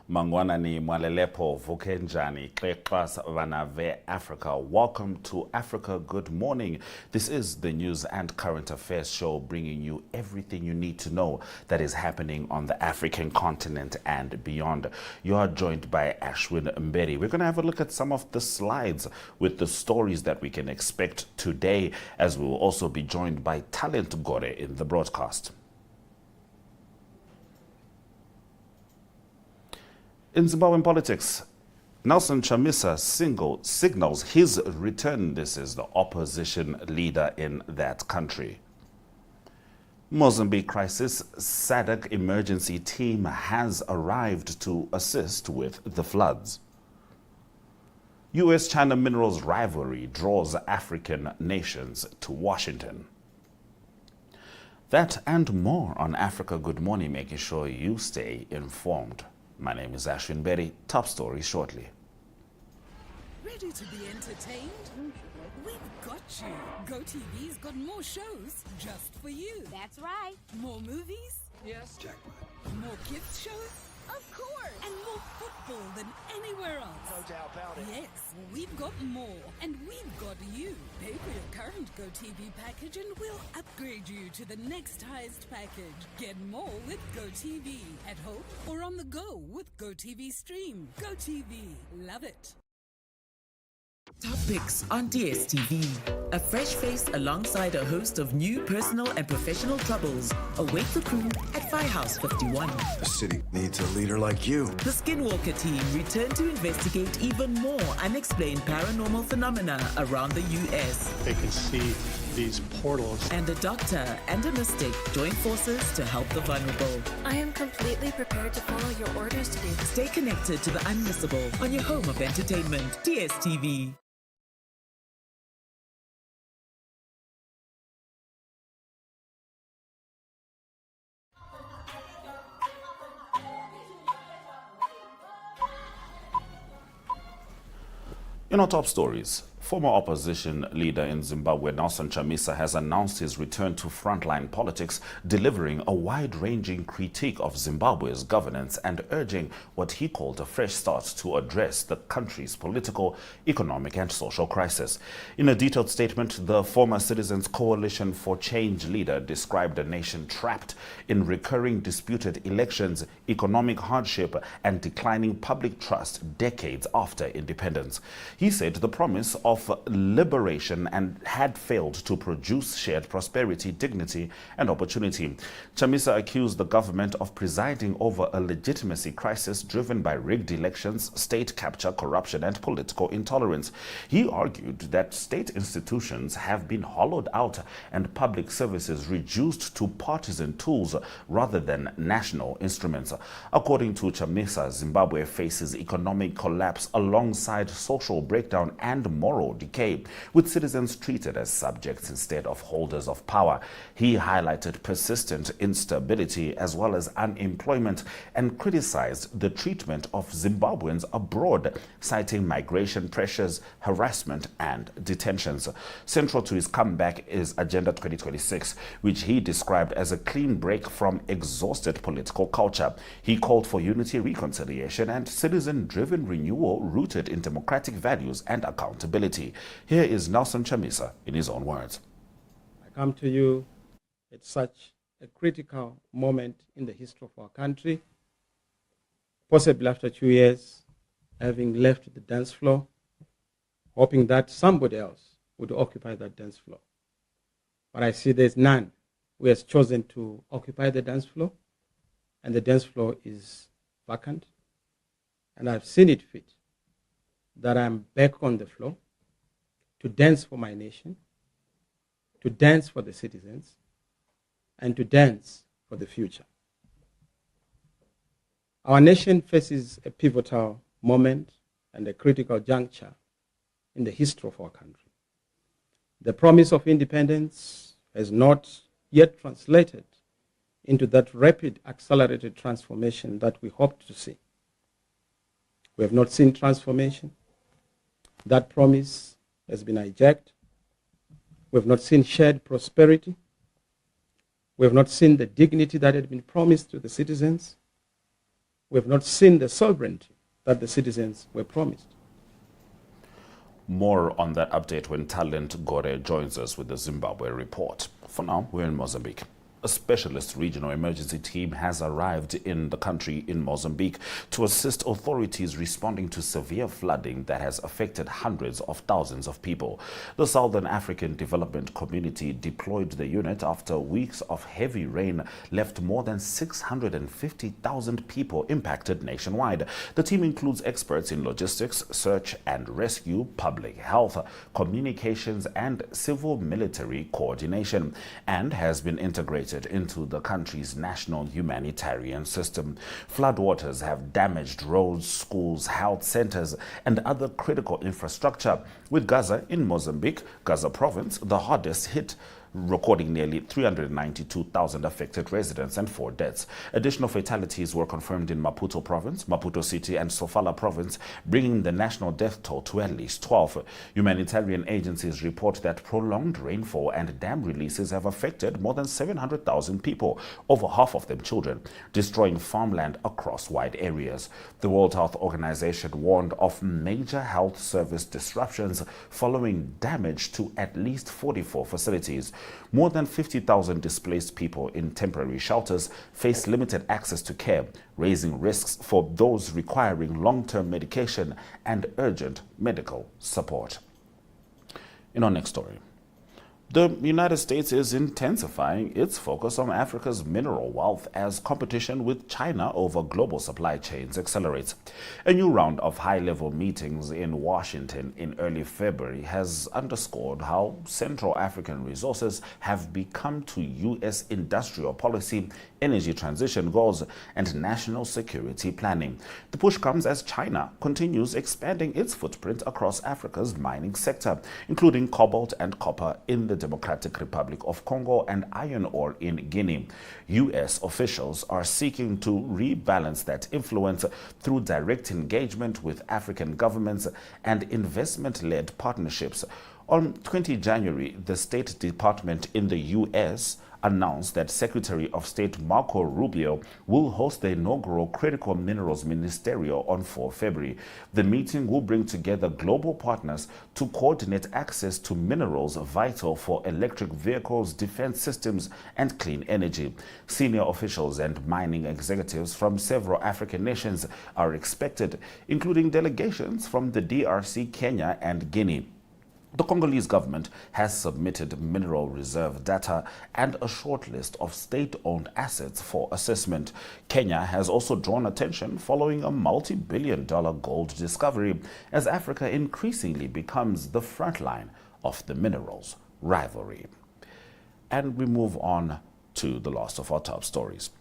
Mangwanani Mwalelepo Vukenjani Kleklas Vanave Africa. Welcome to Africa Good Morning. This is the news and current affairs show bringing you everything you need to know that is happening on the African continent and beyond. You are joined by Ashwin Mberi. We're going to have a look at some of the slides with the stories that we can expect today, as we will also be joined by Talent Gore in the broadcast. In Zimbabwean politics, Nelson Chamisa signals his return. This is the opposition leader in that country. Mozambique crisis, SADC emergency team has arrived to assist with the floods. U.S.-China minerals rivalry draws African nations to Washington. That and more on Africa Good Morning, making sure you stay informed. My name is Ashwin Mberi. Top story shortly. Ready to be entertained? We've got you. GOTV's got more shows just for you. That's right. More movies? Yes. Jackpot. More kids shows? Of course. And more football than anywhere else. No doubt about it. Yes, we've got more. And we've got you. Pay for your current GOTV package and we'll upgrade you to the next highest package. Get more with GOTV. At home or on the go with GOTV Stream. GOTV. Love it. Top picks on DSTV. A fresh face alongside a host of new personal and professional troubles await the crew at Firehouse 51. The city needs a leader like you. The Skinwalker team return to investigate even more unexplained paranormal phenomena around the U.S. They can see these portals. And a doctor and a mystic join forces to help the vulnerable. I am completely prepared to follow your orders today. Stay connected to the unmissable on your home of entertainment, DSTV. In our top stories, former opposition leader in Zimbabwe, Nelson Chamisa, has announced his return to frontline politics, delivering a wide-ranging critique of Zimbabwe's governance and urging what he called a fresh start to address the country's political, economic and social crisis. In a detailed statement, the former Citizens Coalition for Change leader described a nation trapped in recurring disputed elections, economic hardship and declining public trust decades after independence. He said the promise of liberation and had failed to produce shared prosperity, dignity and opportunity. Chamisa accused the government of presiding over a legitimacy crisis driven by rigged elections, state capture, corruption and political intolerance. He argued that state institutions have been hollowed out and public services reduced to partisan tools rather than national instruments. According to Chamisa, Zimbabwe faces economic collapse alongside social breakdown and moral decay, with citizens treated as subjects instead of holders of power. He highlighted persistent instability as well as unemployment and criticized the treatment of Zimbabweans abroad, citing migration pressures, harassment and detentions. Central to his comeback is Agenda 2026, which he described as a clean break from exhausted political culture. He called for unity, reconciliation and citizen-driven renewal rooted in democratic values and accountability. Here is Nelson Chamisa in his own words. I come to you at such a critical moment in the history of our country, possibly after 2 years, having left the dance floor, hoping that somebody else would occupy that dance floor. But I see there's none who has chosen to occupy the dance floor, and the dance floor is vacant. And I've seen it fit that I'm back on the floor to dance for my nation, to dance for the citizens, and to dance for the future. Our nation faces a pivotal moment and a critical juncture in the history of our country. The promise of independence has not yet translated into that rapid, accelerated transformation that we hoped to see. We have not seen transformation. That promise has been hijacked. We have not seen shared prosperity. We have not seen the dignity that had been promised to the citizens. we have not seen the sovereignty that the citizens were promised. More on that update when Talent Gore joins us with the Zimbabwe Report. For now, we're in Mozambique. A specialist regional emergency team has arrived in the country in Mozambique to assist authorities responding to severe flooding that has affected hundreds of thousands of people. The Southern African Development Community deployed the unit after weeks of heavy rain left more than 650,000 people impacted nationwide. The team includes experts in logistics, search and rescue, public health, communications and civil-military coordination, and has been integrated into the country's national humanitarian system. Floodwaters have damaged roads, schools, health centers, and other critical infrastructure, with Gaza in Mozambique, Gaza province, the hardest hit, recording nearly 392,000 affected residents and 4 deaths. Additional fatalities were confirmed in Maputo province, Maputo city and Sofala province, bringing the national death toll to at least 12. Humanitarian agencies report that prolonged rainfall and dam releases have affected more than 700,000 people, over half of them children, destroying farmland across wide areas. The World Health Organization warned of major health service disruptions following damage to at least 44 facilities. More than 50,000 displaced people in temporary shelters face limited access to care, raising risks for those requiring long-term medication and urgent medical support. In our next story, the United States is intensifying its focus on Africa's mineral wealth as competition with China over global supply chains accelerates. A new round of high-level meetings in Washington in early February has underscored how Central African resources have become to U.S. industrial policy, energy transition goals, and national security planning. The push comes as China continues expanding its footprint across Africa's mining sector, including cobalt and copper in the Democratic Republic of Congo and iron ore in Guinea. U.S. officials are seeking to rebalance that influence through direct engagement with African governments and investment-led partnerships. On 20 January, the State Department in the U.S. announced that Secretary of State Marco Rubio will host the inaugural Critical Minerals Ministerial on 4 February. The meeting will bring together global partners to coordinate access to minerals vital for electric vehicles, defense systems, and clean energy. Senior officials and mining executives from several African nations are expected, including delegations from the DRC, Kenya, and Guinea. The Congolese government has submitted mineral reserve data and a short list of state-owned assets for assessment. Kenya has also drawn attention following a multi-billion-dollar gold discovery as Africa increasingly becomes the front line of the minerals rivalry. And we move on to the last of our top stories.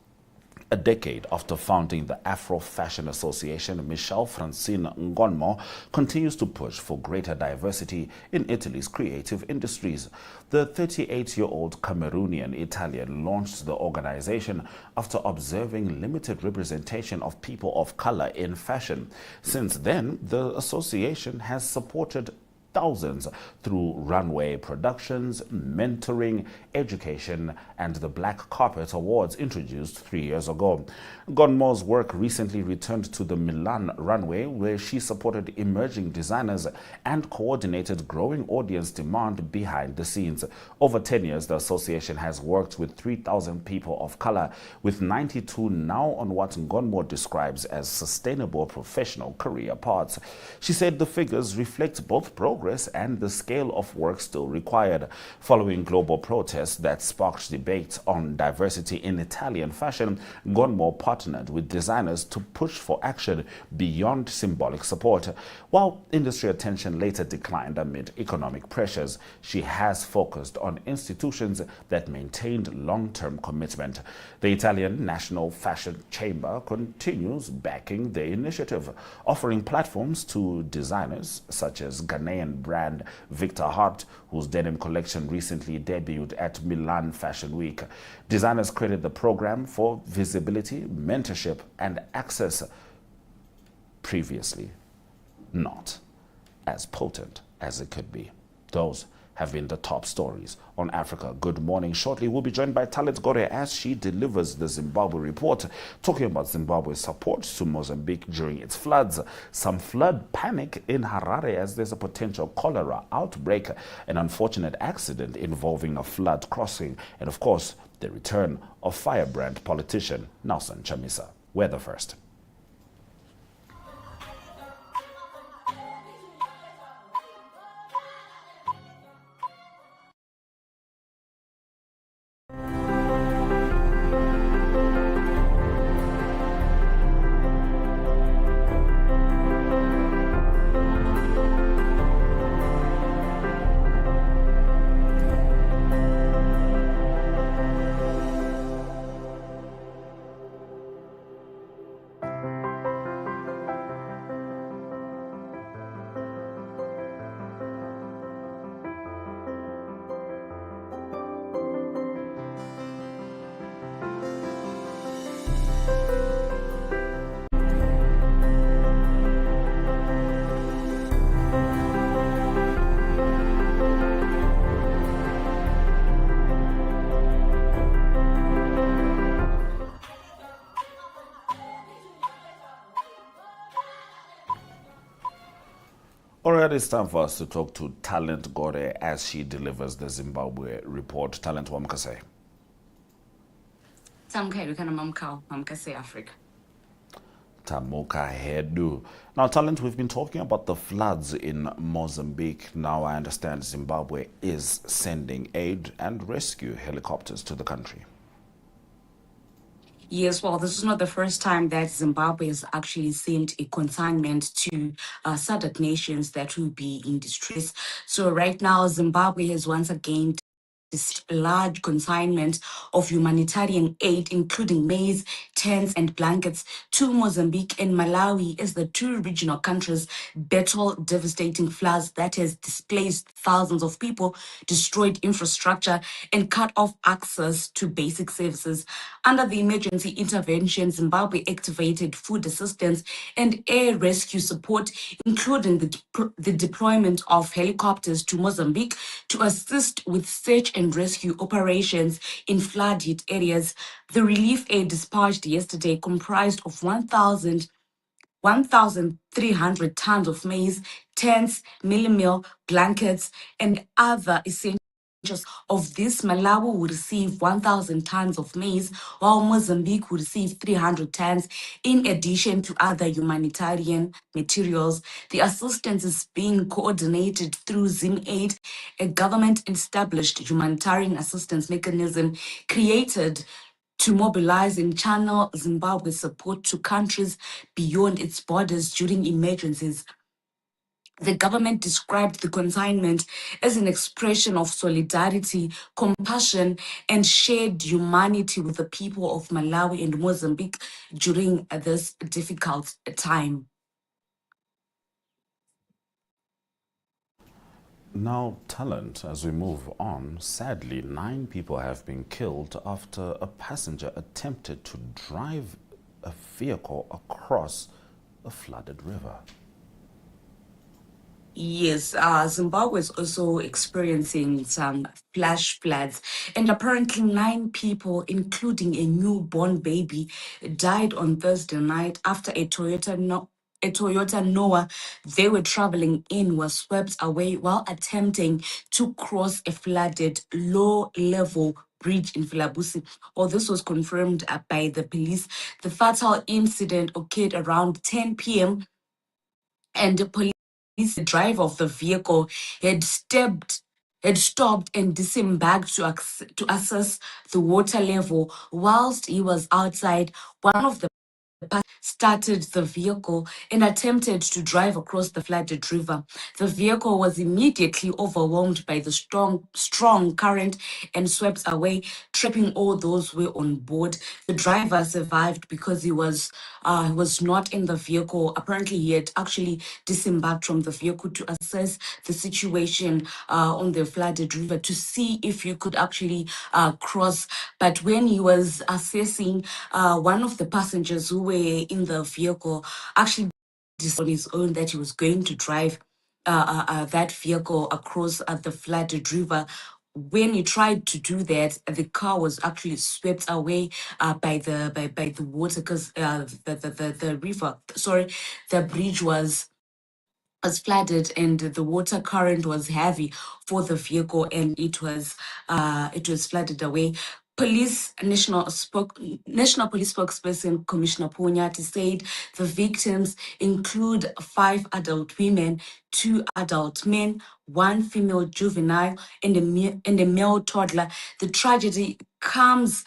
A decade after founding the Afrofashion Association, Michelle Francine Ngonmo continues to push for greater diversity in Italy's creative industries. The 38-year-old Cameroonian-Italian launched the organization after observing limited representation of people of color in fashion. Since then, the association has supported thousands through runway productions, mentoring, education, and the Black Carpet Awards introduced 3 years ago. Ngonmo's work recently returned to the Milan runway, where she supported emerging designers and coordinated growing audience demand behind the scenes. Over 10 years, the association has worked with 3,000 people of color, with 92 now on what Ngonmo describes as sustainable professional career paths. She said the figures reflect both progress and the scale of work still required. Following global protests that sparked debate on diversity in Italian fashion, Ngonmo partnered with designers to push for action beyond symbolic support. While industry attention later declined amid economic pressures, she has focused on institutions that maintained long-term commitment. The Italian National Fashion Chamber continues backing the initiative, offering platforms to designers such as Ghanaian brand Victor Hart, whose denim collection recently debuted at Milan Fashion Week. Designers created the program for visibility, mentorship, and access, previously not as potent as it could be. Those have been the top stories on Africa Good Morning. Shortly, we'll be joined by Talent Gore as she delivers the Zimbabwe Report, talking about Zimbabwe's support to Mozambique during its floods, some flood panic in Harare as there's a potential cholera outbreak, an unfortunate accident involving a flood crossing, and of course, the return of firebrand politician Nelson Chamisa. Weather first. All right, it's time for us to talk to Talent Gore as she delivers the Zimbabwe Report. Talent, what say? Africa. Tamuka Hedu. Now, Talent, we've been talking about the floods in Mozambique. Now, I understand Zimbabwe is sending aid and rescue helicopters to the country. Yes, well, this is not the first time that Zimbabwe has actually sent a consignment to SADC nations that will be in distress. So right now, Zimbabwe has once again this large consignment of humanitarian aid, including maize, tents, and blankets, to Mozambique and Malawi as the two regional countries battle devastating floods that has displaced thousands of people, destroyed infrastructure, and cut off access to basic services. Under the emergency intervention, Zimbabwe activated food assistance and air rescue support, including the deployment of helicopters to Mozambique to assist with search and rescue operations in flood-hit areas. The relief aid dispatched yesterday comprised of 1,300 tons of maize, tents, meal, blankets, and other essentials. Of this, Malawi will receive 1,000 tons of maize, while Mozambique will receive 300 tons, in addition to other humanitarian materials. The assistance is being coordinated through ZimAid, a government-established humanitarian assistance mechanism created to mobilize and channel Zimbabwe's support to countries beyond its borders during emergencies. The government described the consignment as an expression of solidarity, compassion, and shared humanity with the people of Malawi and Mozambique during this difficult time. Now, Talent, as we move on, sadly, 9 people have been killed after a passenger attempted to drive a vehicle across a flooded river. Yes, Zimbabwe is also experiencing some flash floods, and apparently 9 people, including a newborn baby, died on Thursday night after a Toyota Noah they were traveling in was swept away while attempting to cross a flooded low-level bridge in Filabusi. Well, this was confirmed by the police. The fatal incident occurred around 10 p.m. and the police, the driver of the vehicle, had stopped and disembarked to assess the water level. Whilst he was outside, one of the started the vehicle and attempted to drive across the flooded river. The vehicle was immediately overwhelmed by the strong current and swept away, trapping all those who were on board. The driver survived because he was not in the vehicle. Apparently, he had actually disembarked from the vehicle to assess the situation on the flooded river to see if you could actually cross. But when he was assessing, one of the passengers who were in the vehicle actually decided on his own that he was going to drive. that vehicle across the flooded river. When he tried to do that, the car was actually swept away by the water because the river, sorry, the bridge was flooded and the water current was heavy for the vehicle and it was flooded away. National Police spokesperson Commissioner Ponyati said the victims include 5 adult women, 2 adult men, 1 female juvenile, and a male toddler. The tragedy comes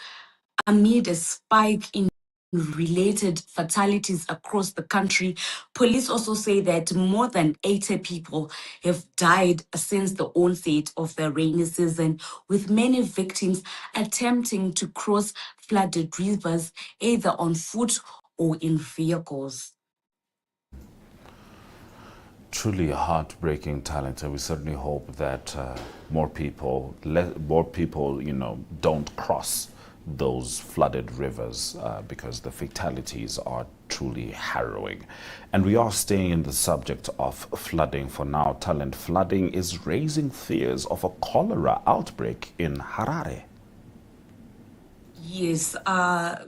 amid a spike in related fatalities across the country. Police also say that more than 80 people have died since the onset of the rainy season, with many victims attempting to cross flooded rivers either on foot or in vehicles. Truly a heartbreaking, Talent, and we certainly hope that more people, don't cross those flooded rivers because the fatalities are truly harrowing. And we are staying in the subject of flooding for now. Talent, flooding is raising fears of a cholera outbreak in Harare. Yes,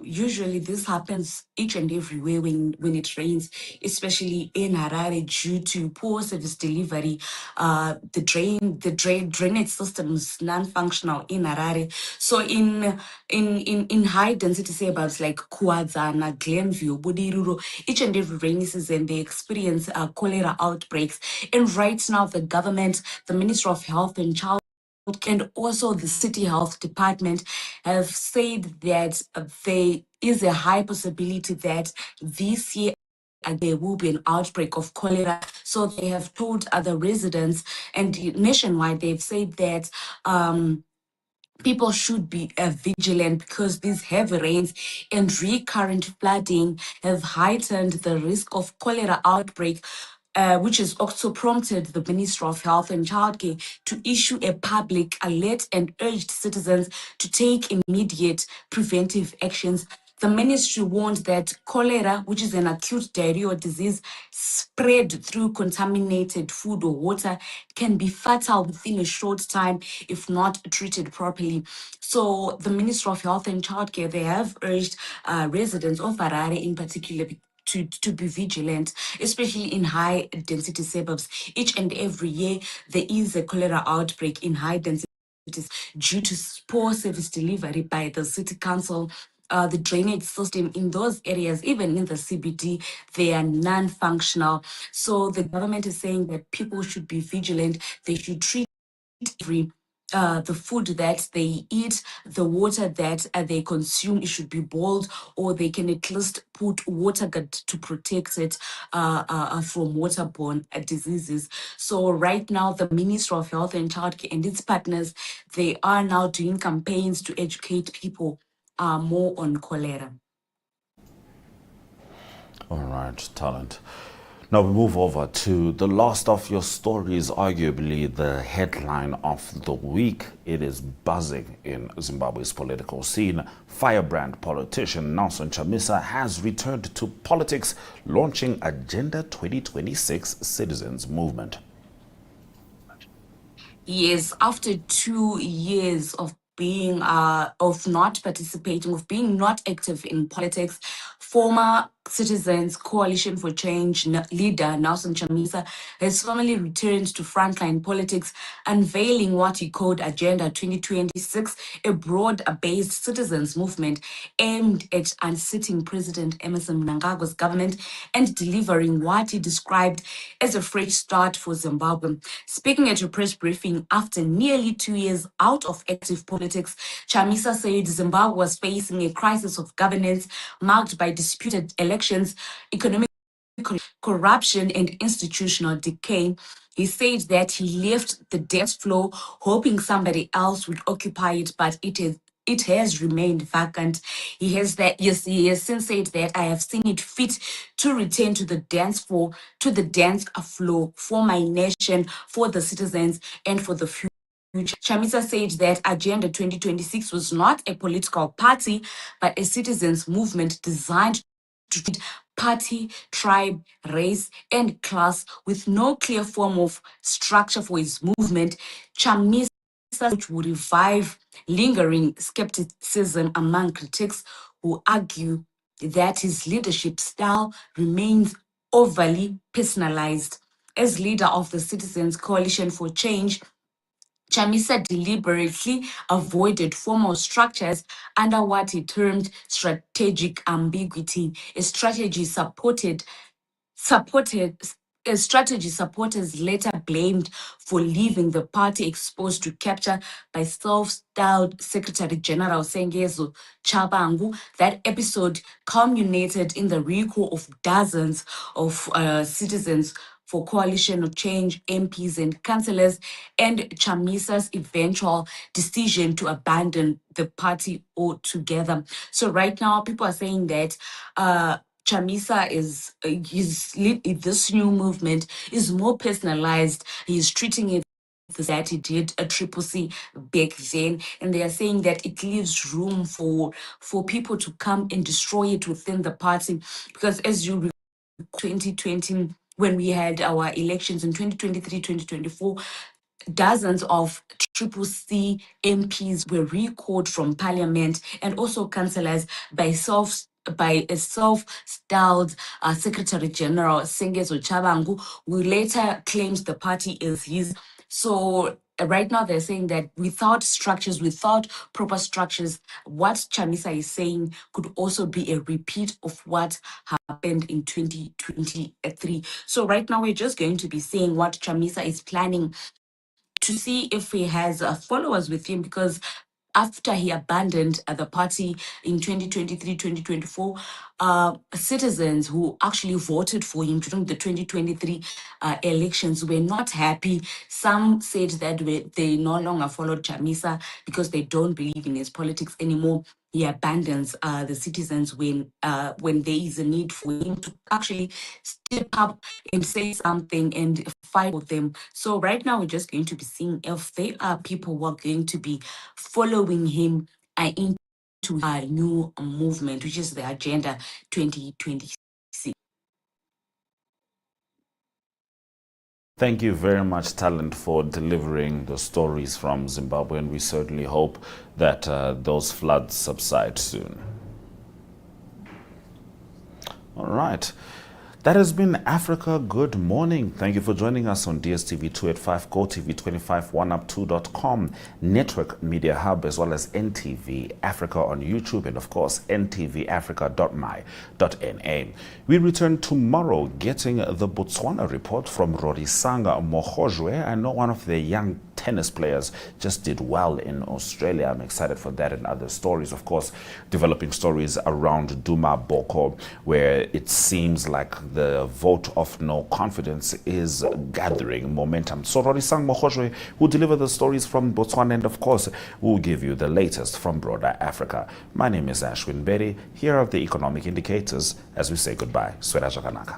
usually this happens each and everywhere when it rains, especially in Harare due to poor service delivery. The drainage system is non-functional in Harare. So in high density suburbs like Kuazana, Glenview, Budiruro, each and every rainy season they experience cholera outbreaks. And right now the government, the Ministry of Health and Child and also the city health department have said that there is a high possibility that this year there will be an outbreak of cholera. So they have told other residents, and nationwide they've said that people should be vigilant because these heavy rains and recurrent flooding have heightened the risk of cholera outbreak, which has also prompted the Ministry of Health and Childcare to issue a public alert and urged citizens to take immediate preventive actions. The ministry warned that cholera, which is an acute diarrheal disease spread through contaminated food or water, can be fatal within a short time if not treated properly. So the Ministry of Health and Childcare, they have urged residents of Harare in particular to be vigilant, especially in high density suburbs. Each and every year, there is a cholera outbreak in high density due to poor service delivery by the city council. The drainage system in those areas, even in the CBD, they are non-functional. So the government is saying that people should be vigilant. They should treat the food that they eat, the water that they consume, it should be boiled, or they can at least put water guard to protect it from waterborne diseases. So right now, the Ministry of Health and Childcare and its partners, they are now doing campaigns to educate people more on cholera. All right, Talent. Now we move over to the last of your stories, arguably the headline of the week. It is buzzing in Zimbabwe's political scene. Firebrand politician Nelson Chamisa has returned to politics, launching Agenda 2026 Citizens Movement. Yes, after 2 years of being of not participating, of being not active in politics, former Citizens Coalition for Change leader Nelson Chamisa has formally returned to frontline politics, unveiling what he called Agenda 2026, a broad-based citizens movement aimed at unseating President Emerson Mnangagwa's government and delivering what he described as a fresh start for Zimbabwe. Speaking at a press briefing after nearly 2 years out of active politics, Chamisa said Zimbabwe was facing a crisis of governance marked by disputed elections, economic corruption, and institutional decay. He said that he left the dance floor hoping somebody else would occupy it, but it has remained vacant. He has since said that I have seen it fit to return to the dance floor, for my nation, for the citizens, and for the future. Chamisa said that Agenda 2026 was not a political party, but a citizens movement designed to treat party, tribe, race, and class with no clear form of structure for his movement. Chamisa would revive lingering skepticism among critics who argue that his leadership style remains overly personalized. As leader of the Citizens Coalition for Change, Chamisa deliberately avoided formal structures under what he termed strategic ambiguity, a strategy supported a strategy supporters later blamed for leaving the party exposed to capture by self-styled Secretary General Sengezo Chabangu. That episode culminated in the recall of dozens of citizens for Coalition of Change MPs and councillors, and Chamisa's eventual decision to abandon the party altogether. So right now, people are saying that Chamisa is this new movement is more personalized. He's treating it that he did a triple C back then, and they are saying that it leaves room for people to come and destroy it within the party, because as you 2020, when we had our elections in 2023, 2024, dozens of triple C MPs were recalled from parliament, and also councillors by a self-styled Secretary General Sengezo Chabangu, who later claims the party is his. So right now they're saying that without structures, without proper structures, what Chamisa is saying could also be a repeat of what happened in 2023. So right now we're just going to be seeing what Chamisa is planning to see if he has followers with him, because after he abandoned the party in 2023, 2024, citizens who actually voted for him during the 2023 elections were not happy. Some said that they no longer followed Chamisa because they don't believe in his politics anymore. He abandons the citizens when there is a need for him to actually step up and say something and fight with them. So right now we're just going to be seeing if there are people who are going to be following him into a new movement, which is the Agenda 2026. Thank you very much, Talent, for delivering the stories from Zimbabwe, and we certainly hope that those floods subside soon. All right. That has been Africa Good Morning. Thank you for joining us on DSTV285 GOTV 251up2.com, Network Media Hub, as well as NTV Africa on YouTube, and of course NTVAFRIK.MY.NA. We return tomorrow getting the Botswana report from Rorisanga Mohojwe. I know one of the young tennis players just did well in Australia. I'm excited for that and other stories. Of course, developing stories around Duma Boko, where it seems like the vote of no confidence is gathering momentum. So Rorisang Mohojwe will deliver the stories from Botswana, and of course, we'll give you the latest from broader Africa. My name is Ashwin Berry. Here are the economic indicators as we say goodbye. Swera Jaganaka.